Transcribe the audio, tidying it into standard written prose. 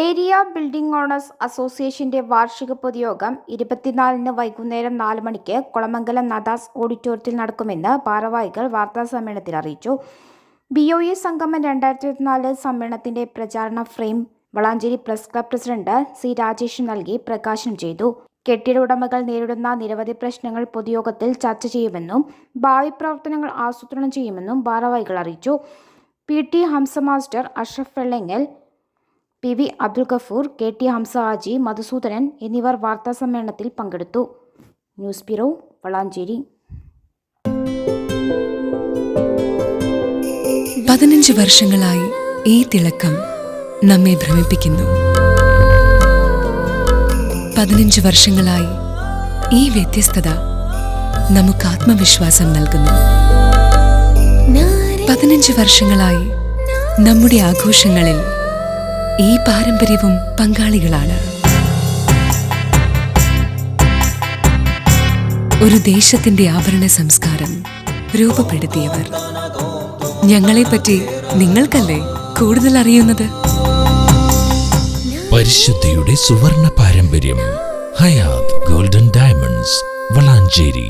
Area building owners അസോസിയേഷന്റെ വാർഷിക പൊതുയോഗം 24-ന് വൈകുന്നേരം 4 മണിക്ക് കുളമംഗലം നദാസ് ഓഡിറ്റോറിയത്തിൽ നടക്കുമെന്ന് ഭാരവാഹികൾ വാർത്താസമ്മേളനത്തിൽ അറിയിച്ചു. BOE സംഗമം 2024 സമ്മേളനത്തിന്റെ പ്രചാരണ frame Valanchery press club president C. Rajesh നൽകി പ്രകാശനം ചെയ്തു. കെട്ടിട ഉടമകൾ നേരിടുന്ന നിരവധി പ്രശ്നങ്ങൾ പൊതുയോഗത്തിൽ ചർച്ച ചെയ്യുമെന്നും ഭാവി പ്രവർത്തനങ്ങൾ ആസൂത്രണം ചെയ്യുമെന്നും ഭാരവാഹികൾ അറിയിച്ചു. PT Hamza master, Ashraf Vellangal, PV Abdul Gafoor, KT Hamza Haji, Madhusoodanan എന്നിവർ വാർത്താസമ്മേളനത്തിൽ പങ്കെടുത്തു. News bureau, Valanchery. 15 വർഷങ്ങളായി ഈ തിളക്കം നമ്മെ ഭ്രമിപ്പിക്കുന്നു. 15 വർഷങ്ങളായി ഈ വ്യത്യസ്തത നമുക്ക് ആത്മവിശ്വാസം നൽകുന്നു. 15 വർഷങ്ങളായി നമ്മുടെ ആഘോഷങ്ങളിൽ ഈ പാരമ്പര്യവും പങ്കാളികളാണ്. ഒരു ദേശത്തിന്റെ ആഭരണ സംസ്കാരം രൂപപ്പെടുത്തിയവർ. ഞങ്ങളെപ്പറ്റി നിങ്ങൾക്കല്ലേ കൂടുതൽ അറിയുന്നത്? പരിശുദ്ധിയുടെ സുവർണ പാരമ്പര്യം. Hayath golden diamonds, Valanchery.